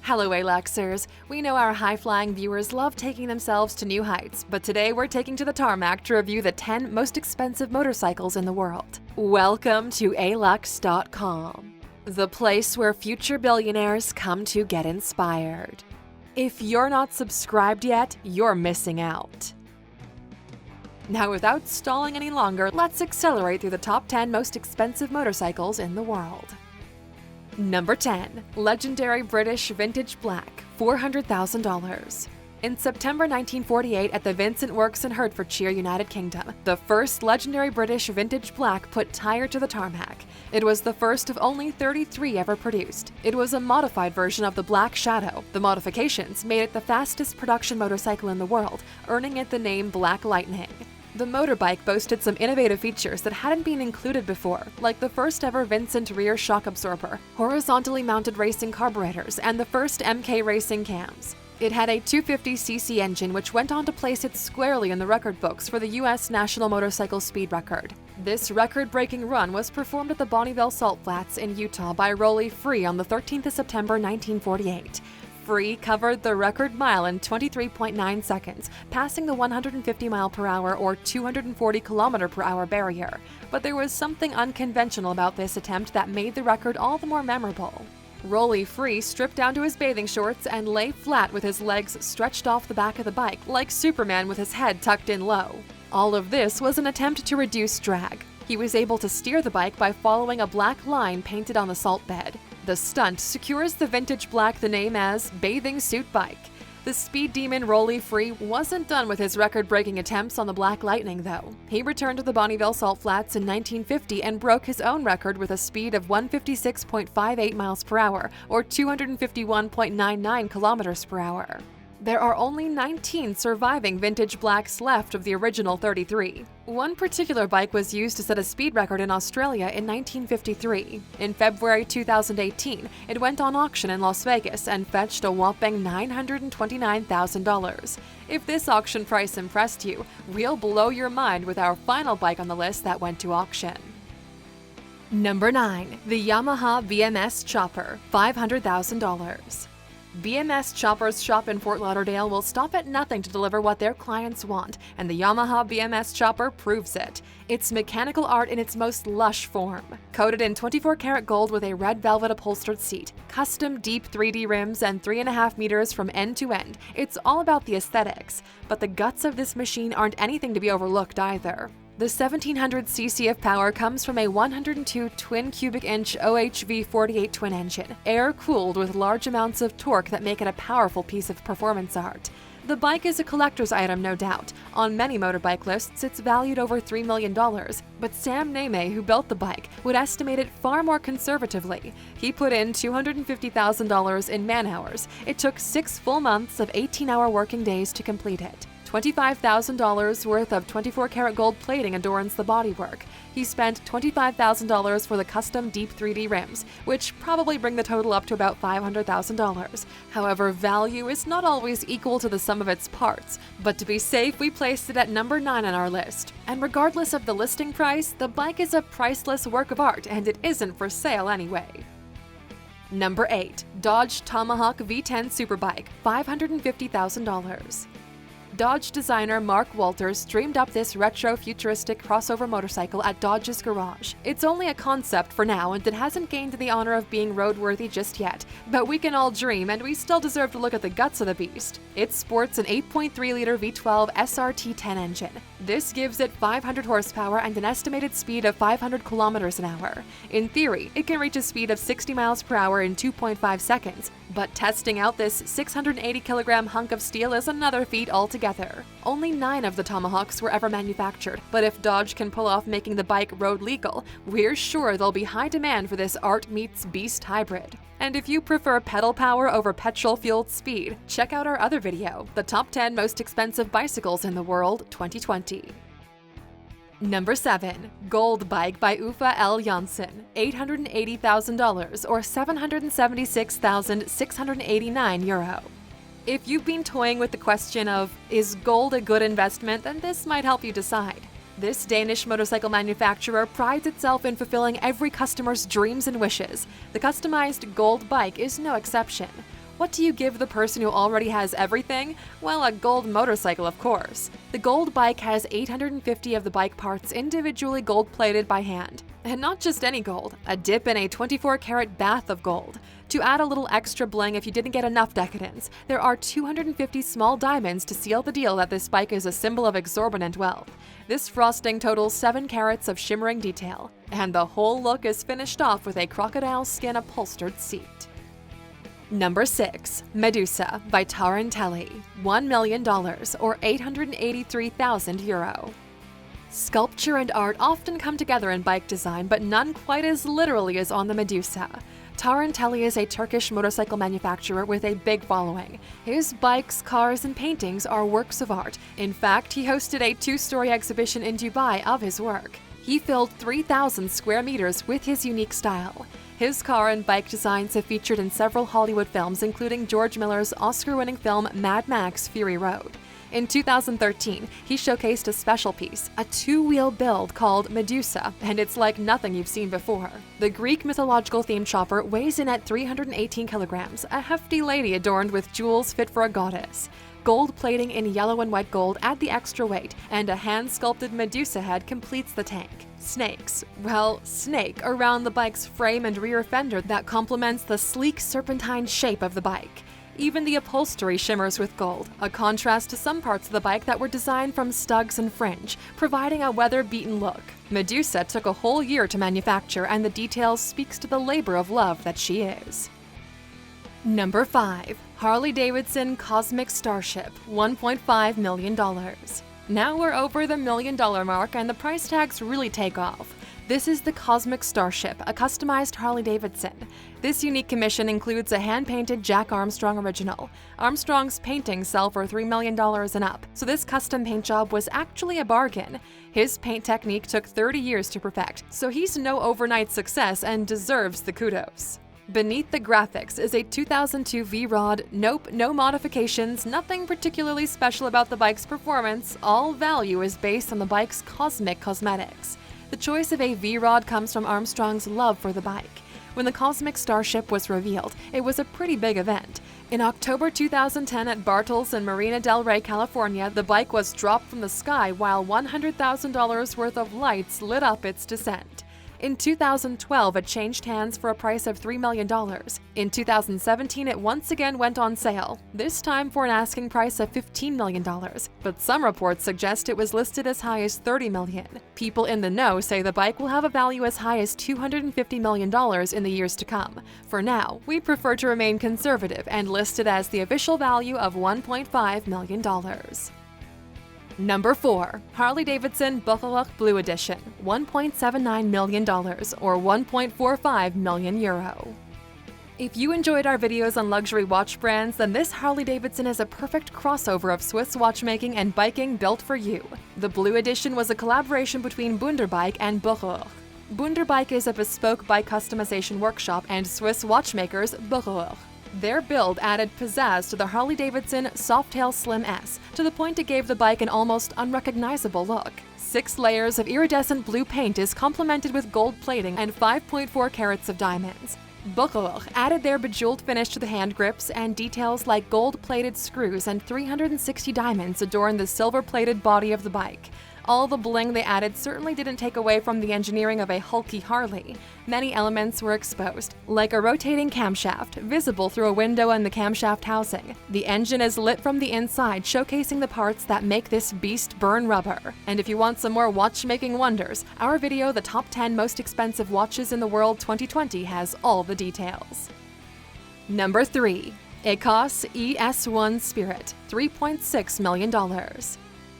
Hello Aluxers! We know our high-flying viewers love taking themselves to new heights, but today we're taking to the tarmac to review the 10 most expensive motorcycles in the world. Welcome to Alux.com, the place where future billionaires come to get inspired. If you're not subscribed yet, you're missing out. Now without stalling any longer, let's accelerate through the top 10 most expensive motorcycles in the world. Number 10. Legendary British Vintage Black, $400,000. In September 1948 at the Vincent Works in Hertfordshire, United Kingdom, the first legendary British Vintage Black put tire to the tarmac. It was the first of only 33 ever produced. It was a modified version of the Black Shadow. The modifications made it the fastest production motorcycle in the world, earning it the name Black Lightning. The motorbike boasted some innovative features that hadn't been included before, like the first ever Vincent rear shock absorber, horizontally mounted racing carburetors, and the first MK racing cams. It had a 250cc engine which went on to place it squarely in the record books for the U.S. National Motorcycle Speed Record. This record-breaking run was performed at the Bonneville Salt Flats in Utah by Rolly Free on the 13th of September 1948. Free covered the record mile in 23.9 seconds, passing the 150 mph or 240 km/h barrier. But there was something unconventional about this attempt that made the record all the more memorable. Rolly Free stripped down to his bathing shorts and lay flat with his legs stretched off the back of the bike, like Superman with his head tucked in low. All of this was an attempt to reduce drag. He was able to steer the bike by following a black line painted on the salt bed. The stunt secures the vintage black the name as Bathing Suit Bike. The speed demon Rolly Free wasn't done with his record-breaking attempts on the Black Lightning, though. He returned to the Bonneville Salt Flats in 1950 and broke his own record with a speed of 156.58 mph or 251.99 km/h. There are only 19 surviving vintage blacks left of the original 33. One particular bike was used to set a speed record in Australia in 1953. In February 2018, it went on auction in Las Vegas and fetched a whopping $929,000. If this auction price impressed you, we'll blow your mind with our final bike on the list that went to auction. Number 9. The Yamaha BMS Chopper, $500,000. BMS Chopper's shop in Fort Lauderdale will stop at nothing to deliver what their clients want, and the Yamaha BMS Chopper proves it. It's mechanical art in its most lush form. Coated in 24-karat gold with a red velvet upholstered seat, custom deep 3D rims, and 3.5 meters from end to end, it's all about the aesthetics. But the guts of this machine aren't anything to be overlooked either. The 1700cc of power comes from a 102 twin cubic inch OHV 48 twin engine, air-cooled with large amounts of torque that make it a powerful piece of performance art. The bike is a collector's item, no doubt. On many motorbike lists, it's valued over $3 million, but Sam Neiman, who built the bike, would estimate it far more conservatively. He put in $250,000 in man-hours. It took 6 full months of 18-hour working days to complete it. $25,000 worth of 24-karat gold plating adorns the bodywork. He spent $25,000 for the custom deep 3D rims, which probably bring the total up to about $500,000. However, value is not always equal to the sum of its parts, but to be safe, we placed it at number 9 on our list. And regardless of the listing price, the bike is a priceless work of art, and it isn't for sale anyway. Number 8. Dodge Tomahawk V10 Superbike, $550,000. Dodge designer Mark Walters dreamed up this retro-futuristic crossover motorcycle at Dodge's garage. It's only a concept for now, and it hasn't gained the honor of being roadworthy just yet, but we can all dream, and we still deserve to look at the guts of the beast. It sports an 8.3-liter V12 SRT10 engine. This gives it 500 horsepower and an estimated speed of 500 kilometers an hour. In theory, it can reach a speed of 60 miles per hour in 2.5 seconds, but testing out this 680-kilogram hunk of steel is another feat altogether. Only 9 of the Tomahawks were ever manufactured, but if Dodge can pull off making the bike road legal, we're sure there'll be high demand for this art meets beast hybrid. And if you prefer pedal power over petrol-fueled speed, check out our other video, The Top 10 Most Expensive Bicycles in the World 2020. Number 7. Gold Bike by Uffe L. Jansen, $880,000 or €776,689. If you've been toying with the question of, is gold a good investment, then this might help you decide. This Danish motorcycle manufacturer prides itself in fulfilling every customer's dreams and wishes. The customized gold bike is no exception. What do you give the person who already has everything? Well, a gold motorcycle, of course. The gold bike has 850 of the bike parts individually gold-plated by hand. And not just any gold, a dip in a 24-karat bath of gold. To add a little extra bling if you didn't get enough decadence, there are 250 small diamonds to seal the deal that this bike is a symbol of exorbitant wealth. This frosting totals 7 carats of shimmering detail, and the whole look is finished off with a crocodile skin upholstered seat. Number 6. MEDUSA by Tarhan Telli, $1 million or 883,000 euro. Sculpture and art often come together in bike design, but none quite as literally as on the MEDUSA. Tarhan Telli is a Turkish motorcycle manufacturer with a big following. His bikes, cars, and paintings are works of art. In fact, he hosted a 2-story exhibition in Dubai of his work. He filled 3,000 square meters with his unique style. His car and bike designs have featured in several Hollywood films, including George Miller's Oscar-winning film Mad Max: Fury Road. In 2013, he showcased a special piece, a 2-wheel build called MEDUSA, and it's like nothing you've seen before. The Greek mythological-themed chopper weighs in at 318 kilograms, a hefty lady adorned with jewels fit for a goddess. Gold plating in yellow and white gold add the extra weight, and a hand-sculpted MEDUSA head completes the tank. Snakes. Well, snake around the bike's frame and rear fender that complements the sleek serpentine shape of the bike. Even the upholstery shimmers with gold, a contrast to some parts of the bike that were designed from studs and fringe, providing a weather-beaten look. MEDUSA took a whole year to manufacture, and the details speaks to the labor of love that she is. Number 5. Harley Davidson Cosmic Starship, $1.5 million. Now we're over the $1 million mark, and the price tags really take off. This is the Cosmic Starship, a customized Harley Davidson. This unique commission includes a hand-painted Jack Armstrong original. Armstrong's paintings sell for $3 million and up, so this custom paint job was actually a bargain. His paint technique took 30 years to perfect, so he's no overnight success and deserves the kudos. Beneath the graphics is a 2002 V-Rod. Nope, no modifications, nothing particularly special about the bike's performance. All value is based on the bike's cosmic cosmetics. The choice of a V-Rod comes from Armstrong's love for the bike. When the Cosmic Starship was revealed, it was a pretty big event. In October 2010 at Bartles in Marina del Rey, California, the bike was dropped from the sky while $100,000 worth of lights lit up its descent. In 2012, it changed hands for a price of $3 million. In 2017, it once again went on sale, this time for an asking price of $15 million, but some reports suggest it was listed as high as $30 million. People in the know say the bike will have a value as high as $250 million in the years to come. For now, we prefer to remain conservative and list it as the official value of $1.5 million. Number 4. Harley Davidson Bucherer Blue Edition, $1.79 million or 1.45 million euro. If you enjoyed our videos on luxury watch brands, then this Harley Davidson is a perfect crossover of Swiss watchmaking and biking built for you. The Blue Edition was a collaboration between Bunderbike and Bucherer. Bunderbike is a bespoke bike customization workshop, and Swiss watchmakers Bucherer. Their build added pizzazz to the Harley-Davidson Softail Slim S, to the point it gave the bike an almost unrecognizable look. 6 layers of iridescent blue paint is complemented with gold plating and 5.4 carats of diamonds. Bucherer added their bejeweled finish to the hand grips, and details like gold-plated screws and 360 diamonds adorn the silver-plated body of the bike. All the bling they added certainly didn't take away from the engineering of a hulky Harley. Many elements were exposed, like a rotating camshaft, visible through a window in the camshaft housing. The engine is lit from the inside, showcasing the parts that make this beast burn rubber. And if you want some more watchmaking wonders, our video, The Top 10 Most Expensive Watches in the World 2020, has all the details. Number 3. Ecosse ES1 Spirit, $3.6 million.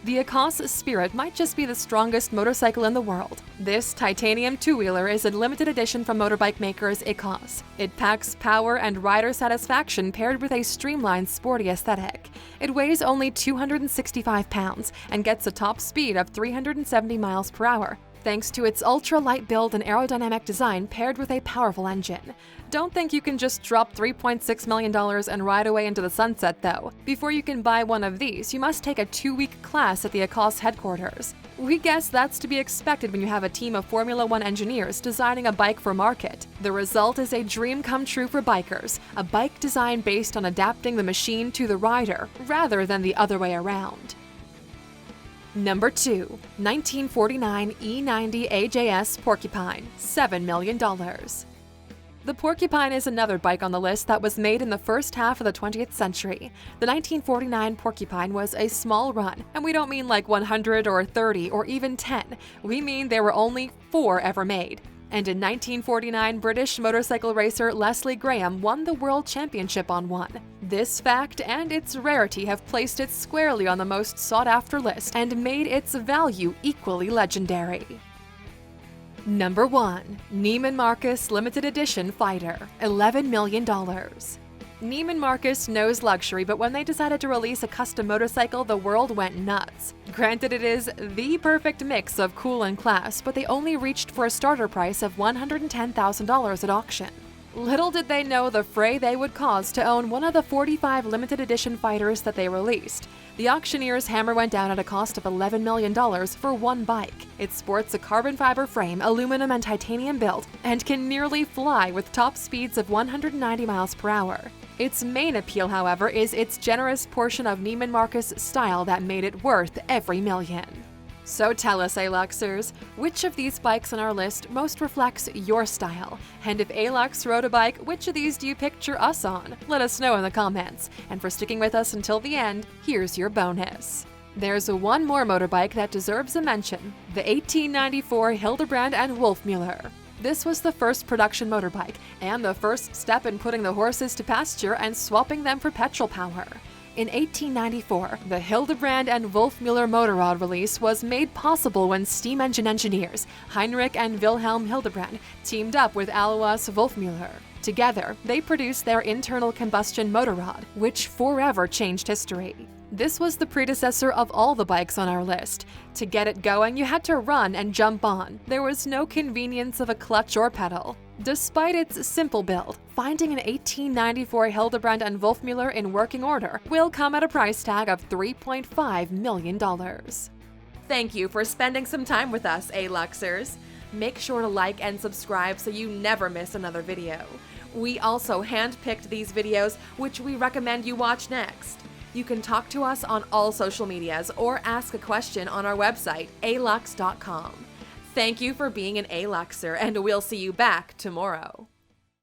The Ecosse Spirit might just be the strongest motorcycle in the world. This titanium two-wheeler is a limited edition from motorbike makers Ecosse. It packs power and rider satisfaction paired with a streamlined, sporty aesthetic. It weighs only 265 pounds and gets a top speed of 370 miles per hour. thanks to its ultra-light build and aerodynamic design paired with a powerful engine. Don't think you can just drop $3.6 million and ride away into the sunset, though. Before you can buy one of these, you must take a 2-week class at the Ecosse headquarters. We guess that's to be expected when you have a team of Formula One engineers designing a bike for market. The result is a dream come true for bikers, a bike design based on adapting the machine to the rider, rather than the other way around. Number 2. 1949 E90 AJS Porcupine, $7 million. The Porcupine is another bike on the list that was made in the first half of the 20th century. The 1949 Porcupine was a small run, and we don't mean like 100 or 30 or even 10. We mean there were only 4 ever made. And in 1949, British motorcycle racer Leslie Graham won the World Championship on one. This fact and its rarity have placed it squarely on the most sought-after list and made its value equally legendary. Number 1. Neiman Marcus Limited Edition Fighter, $11 million. Neiman Marcus knows luxury, but when they decided to release a custom motorcycle, the world went nuts. Granted, it is the perfect mix of cool and class, but they only reached for a starter price of $110,000 at auction. Little did they know the fray they would cause to own one of the 45 limited edition fighters that they released. The auctioneer's hammer went down at a cost of $11 million for one bike. It sports a carbon fiber frame, aluminum and titanium build, and can nearly fly with top speeds of 190 miles per hour. Its main appeal, however, is its generous portion of Neiman Marcus style that made it worth every million. So tell us, Aluxers, which of these bikes on our list most reflects your style? And if Alux rode a bike, which of these do you picture us on? Let us know in the comments. And for sticking with us until the end, here's your bonus. There's one more motorbike that deserves a mention, the 1894 Hildebrand and Wolfmuller. This was the first production motorbike, and the first step in putting the horses to pasture and swapping them for petrol power. In 1894, the Hildebrand and Wolfmuller motor rod release was made possible when steam engine engineers Heinrich and Wilhelm Hildebrand teamed up with Alois Wolfmuller. Together, they produced their internal combustion motor rod, which forever changed history. This was the predecessor of all the bikes on our list. To get it going, you had to run and jump on. There was no convenience of a clutch or pedal. Despite its simple build, finding an 1894 Hildebrand and Wolfmuller in working order will come at a price tag of $3.5 million. Thank you for spending some time with us, Aluxers. Make sure to like and subscribe so you never miss another video. We also handpicked these videos, which we recommend you watch next. You can talk to us on all social medias or ask a question on our website, Alux.com. Thank you for being an Aluxer, and we'll see you back tomorrow.